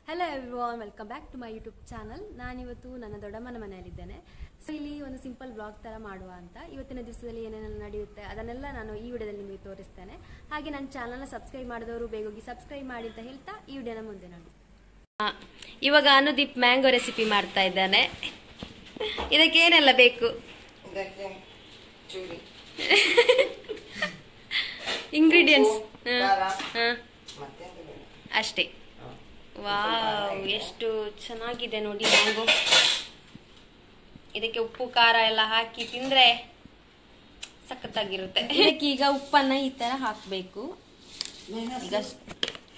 Hello everyone, welcome back to my YouTube channel. ನಾನು ಇವತ್ತು ನನ್ನ ದೊಡ್ಡಮ್ಮನ ಮನೆಯಲ್ಲಿದ್ದೇನೆ. ಸೊ ಇಲ್ಲಿ ಒಂದು ಸಿಂಪಲ್ ವ್ಲಾಗ್ ತರ ಮಾಡುವ ಅಂತ. ಇವತ್ತಿನ ದಿವಸದಲ್ಲಿ ಏನೇನೆಲ್ಲ ನಡೆಯುತ್ತೆ ಅದನ್ನೆಲ್ಲ ನಾನು ಈ ವಿಡಿಯೋದಲ್ಲಿ ನಿಮಗೆ ತೋರಿಸ್ತೇನೆ. ಹಾಗೆ ನನ್ನ ಚಾನೆಲ್ ನ ಸಬ್ಸ್ಕ್ರೈಬ್ ಮಾಡಿದವರು ಬೇಗ ಹೋಗಿ ಸಬ್ಸ್ಕ್ರೈಬ್ ಮಾಡಿ ಅಂತ ಹೇಳ್ತಾ ಈ ವಿಡಿಯೋನ ಮುಂದೆ ನೋಡಿ. ಇವಾಗ ಅನುದೀಪ್ ಮ್ಯಾಂಗೋ ರೆಸಿಪಿ ಮಾಡ್ತಾ ಇದ್ದಾನೆ. ಇದಕ್ಕೆ ಏನೆಲ್ಲ ಬೇಕು? ಇದಕ್ಕೆ ಚೂರಿ ಇಂಗ್ರೀಡಿಯೆಂಟ್ಸ್ ಮತ್ತೆ ಅಷ್ಟೇ. ವಾವ್, ಎಷ್ಟು ಚೆನ್ನಾಗಿದೆ ನೋಡಿ ಮ್ಯಾಂಗೋ. ಇದಕ್ಕೆ ಉಪ್ಪು ಖಾರ ಎಲ್ಲ ಹಾಕಿ ತಿಂದ್ರೆ ಸಖತ್ತಾಗಿರುತ್ತೆ. ಇದಕ್ಕೆ ಈಗ ಉಪ್ಪನ್ನ ಈ ತರ ಹಾಕ್ಬೇಕು. ಈಗ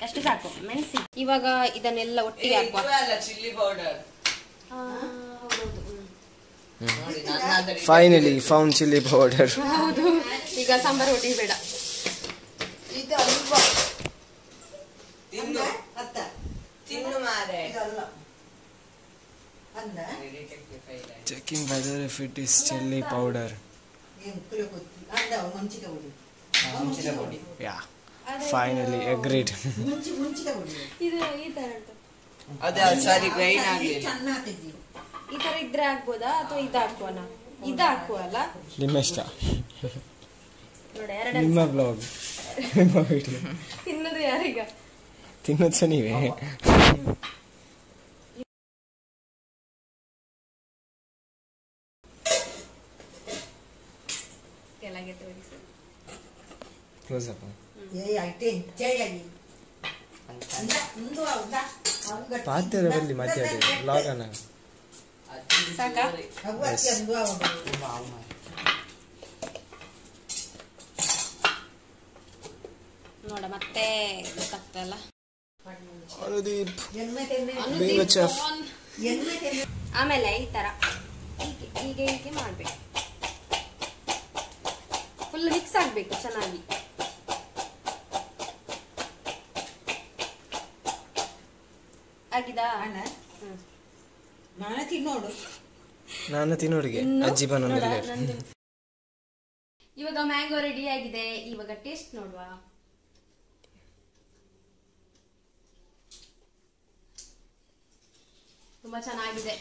ಅಷ್ಟು ಸಾಕು. ಮೆಣಸಿ ಇವಾಗ ಇದನ್ನೆಲ್ಲ ಒಟ್ಟಿಗೆ ಹಾಕುವ. Chilli powder. Finally found chili powder. ಹೌದು, ಈಗ ಸಾಂಬಾರ್ ಒಟ್ಟಿಗೆ ಬೇಡ. ಇದು ಅಲ್ವಾ ತಿನ್ನು ಅತ್ತ ತಿನ್ನು ಮಾರೆ ಇದಲ್ಲ ಅಂದ Checking whether if it is chili powder. ಏನು ಕುಲೆ ಕೊತ್ತಿ ಅಂದ ಮುಂಚಿದ ಹುಡಿ Yeah. Finally agreed. ಮುಂಚಿದ ಹುಡಿ ಇದು ಈ ತರ ಉಂಟು. ಅದ ಸರಿ ಗ್ರೈಂಡ್ ಆಗಲಿ ಚೆನ್ನಾಗಿದ್ದಿ. ಈ ತರ ಇದ್ರೆ ಆಗ್ಬೋದಾ ಅಥವಾ ಇದು ಹಾಕುವನ? ಇದು ಹಾಕುವಲ್ಲ. ನಿಮ್ಮ ಇಷ್ಟ. ನೋಡಿ ಎರಡು ನಿಮ್ಮ ಬ್ಲಾಗ್, ನಿಮ್ಮ ವಿಡಿಯೋ. ತಿನ್ನೋದು ಯಾರೀಗ? ತಿನ್ನೋದು ಸಹ ನೀವೇ. ಕೆಳಗೆ ತೋರಿಸು. Close up. ಏ ಐಟೆ ಜೈಯಾಗಿ ಅಂದ ಮುಂದು ಆವುದಾ ಪಾತ್ರೆಯಲ್ಲಿ ಮಾತಾಡಿ ಬ್ಲಾಗ್ ಅನ್ನ. ಸಾಕಾ? ಅವತ್ತಿ ಅಂದು ಆವುದು ನೋಡ ಮತ್ತೆ ಗೊತ್ತಾಗ್ತಲ್ಲ. Anudeep Anudeep being a chef. ಆಮೇಲೆ ಈ ತರ ಹೀಗೆ ಹೀಗೆ ಮಾಡ್ಬೇಕು. ಫುಲ್ ಮಿಕ್ಸ್ ಆಗ್ಬೇಕು ಚೆನ್ನಾಗಿ. ಆಗಿದಾ? ನಾನು ತಿನ್ನೋಡು. ನಾನು ತಿನ್ನೋಡಿಗೆ ಅಜ್ಜಿ ಬಂದಿಲ್ಲ. ಇವಾಗ ಮ್ಯಾಂಗೋ ರೆಡಿ ಆಗಿದೆ. ಇವಾಗ ಟೇಸ್ಟ್ ನೋಡುವ. ತುಂಬಾ ಚೆನ್ನಾಗಿದೆ.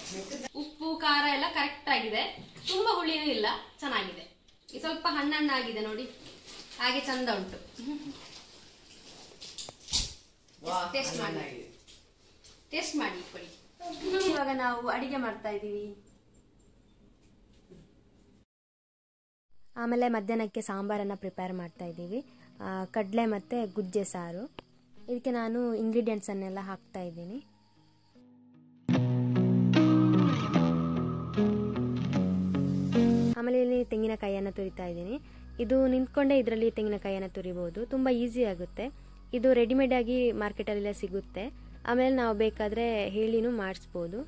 ಉಪ್ಪು ಖಾರ ಎಲ್ಲ ಕರೆಕ್ಟ್ ಆಗಿದೆ. ತುಂಬಾ ಹುಳಿನೂ ಇಲ್ಲ, ಚೆನ್ನಾಗಿದೆ. ಸ್ವಲ್ಪ ಹಣ್ಣಾಗಿದೆ ನೋಡಿ, ಹಾಗೆ ಚಂದ ಉಂಟು. ಟೇಸ್ಟ್ ಮಾಡಿ, ಟೇಸ್ಟ್ ಮಾಡಿ ಕೊಡಿ. ಇವಾಗ ನಾವು ಅಡಿಗೆ ಮಾಡ್ತಾ ಇದ್ದೀವಿ. ಆಮೇಲೆ ಮಧ್ಯಾಹ್ನಕ್ಕೆ ಸಾಂಬಾರನ್ನು ಪ್ರಿಪೇರ್ ಮಾಡ್ತಾ ಇದ್ದೀವಿ. ಕಡಲೆ ಮತ್ತು ಗುಜ್ಜೆ ಸಾರು. ಇದಕ್ಕೆ ನಾನು ಇಂಗ್ರೀಡಿಯೆಂಟ್ಸನ್ನೆಲ್ಲ ಹಾಕ್ತಾ ಇದ್ದೀನಿ. ಆಮೇಲೆ ಇಲ್ಲಿ ತೆಂಗಿನಕಾಯಿಯನ್ನು ತುರಿತಾ ಇದ್ದೀನಿ. ಇದು ನಿಂತ್ಕೊಂಡೇ ಇದರಲ್ಲಿ ತೆಂಗಿನಕಾಯಿಯನ್ನು ತುರಿಬಹುದು. ತುಂಬ ಈಸಿ ಆಗುತ್ತೆ. ಇದು ರೆಡಿಮೇಡ್ ಆಗಿ ಮಾರ್ಕೆಟಲ್ಲೆಲ್ಲ ಸಿಗುತ್ತೆ. ಆಮೇಲೆ ನಾವು ಬೇಕಾದರೆ ಹೇಳಿನೂ ಮಾಡಿಸ್ಬೋದು.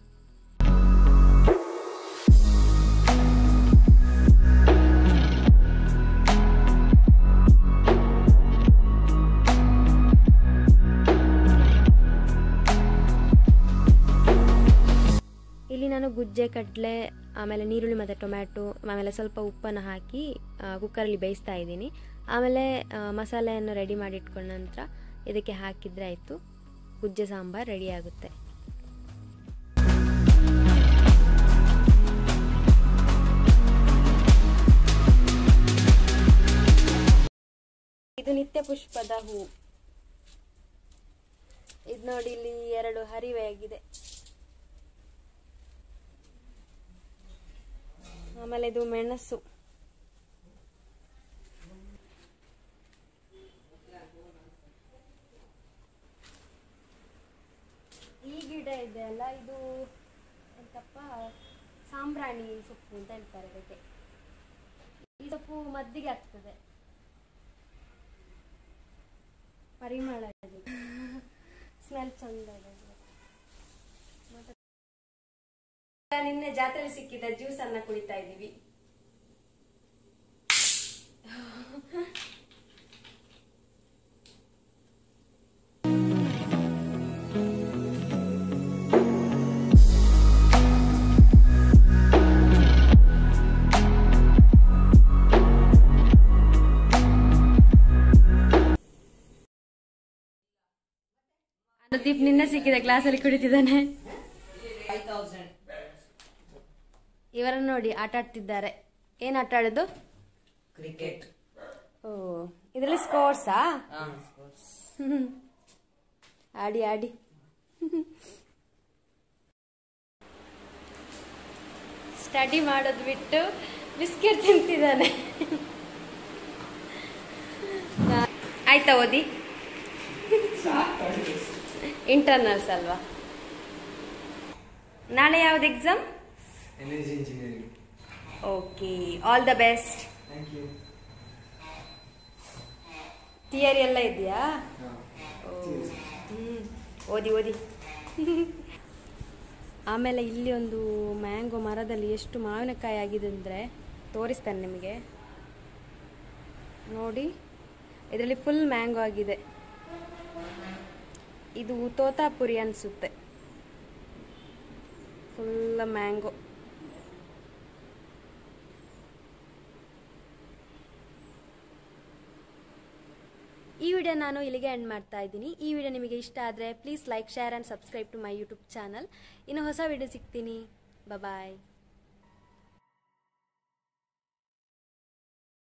ಇಲ್ಲಿ ನಾನು ಗುಜ್ಜೆ, ಕಡಲೆ, ಆಮೇಲೆ ನೀರುಳ್ಳಿ ಮತ್ತು ಟೊಮ್ಯಾಟೊ, ಆಮೇಲೆ ಸ್ವಲ್ಪ ಉಪ್ಪನ್ನು ಹಾಕಿ ಕುಕ್ಕರಲ್ಲಿ ಬೇಯಿಸ್ತಾ ಇದ್ದೀನಿ. ಆಮೇಲೆ ಮಸಾಲೆಯನ್ನು ರೆಡಿ ಮಾಡಿ ಇಟ್ಕೊಂಡ ನಂತರ ಇದಕ್ಕೆ ಹಾಕಿದರೆ ಆಯಿತು, ಗುಜ್ಜೆ ಸಾಂಬಾರ್ ರೆಡಿ ಆಗುತ್ತೆ. ಇದು ನಿತ್ಯ ಪುಷ್ಪದ ಹೂ. ಇದು ನೋಡಿ, ಇಲ್ಲಿ 2 ಹರಿವೆ ಆಗಿದೆ. ಆಮೇಲೆ ಇದು ಮೆಣಸು. ಈ ಗಿಡ ಇದೆ ಅಲ್ಲ, ಇದು ಎಂತಪ್ಪ, ಸಾಂಬ್ರಾಣಿ ಸೊಪ್ಪು ಅಂತ ಹೇಳ್ತಾರೆ ಇದಕ್ಕೆ. ಈ ಸೊಪ್ಪು ಮದ್ದಿಗೆ ಆಗ್ತದೆ, ಪರಿಮಳ ಇದೆ, ಸ್ಮೆಲ್ ಚಂದ ಇದೆ. ನಿನ್ನೆ ಜಾತ್ರೆಯಲ್ಲಿ ಸಿಕ್ಕಿದ ಜ್ಯೂಸ್ ಅನ್ನ ಕುಡಿತಾ ಇದ್ದೀವಿ. ನಿನ್ನೆ ಸಿಕ್ಕಿದೆ ಕ್ಲಾಸಲ್ಲಿ ಕುಡಿತಿದ್ದಾನೆ. 5000. ಇವರನ್ನು ನೋಡಿ ಆಟ ಆಡ್ತಿದ್ದಾರೆ. ಏನ್ ಆಟ ಆಡೋದು? ಕ್ರಿಕೆಟ್. ಓ, ಇದರಲ್ಲಿ ಸ್ಕೋರ್ಸಾ? ಆಡಿ ಆಡಿ. ಸ್ಟಡಿ ಮಾಡೋದು ಬಿಟ್ಟು ಬಿಸ್ಕೆಟ್ ತಿಂತಿದ್ದಾನೆ. ಆಯ್ತಾ ಓದಿ? ಇಂಟರ್ನಲ್ಸ್ ಅಲ್ವಾ? ನಾಳೆ ಯಾವ್ದು exam? Energy engineering. Okay, all the best. Thank you. Theory ಎಲ್ಲ ಇದೆಯಾ? ಓದಿ ಓದಿ. ಆಮೇಲೆ ಇಲ್ಲಿ ಒಂದು ಮ್ಯಾಂಗೋ ಮರದಲ್ಲಿ ಎಷ್ಟು ಮಾವಿನಕಾಯಿ ಆಗಿದೆ ಅಂದರೆ ತೋರಿಸ್ತೇನೆ ನಿಮಗೆ. ನೋಡಿ, ಇದರಲ್ಲಿ ಫುಲ್ ಮ್ಯಾಂಗೋ ಆಗಿದೆ. ಇದು ತೋತಾಪುರಿ ಅನಿಸುತ್ತೆ. Full mango. ಈ ವಿಡಿಯೋ ನಾನು ಇಲ್ಲಿಗೆ ಎಂಡ್ ಮಾಡ್ತಾ ಇದ್ದೀನಿ. ಈ ವಿಡಿಯೋ ನಿಮಗೆ ಇಷ್ಟ ಆದರೆ please like, share and subscribe to my YouTube channel. ಇನ್ನು ಹೊಸ ವಿಡಿಯೋ ಸಿಗ್ತೀನಿ. ಬಾಯ್.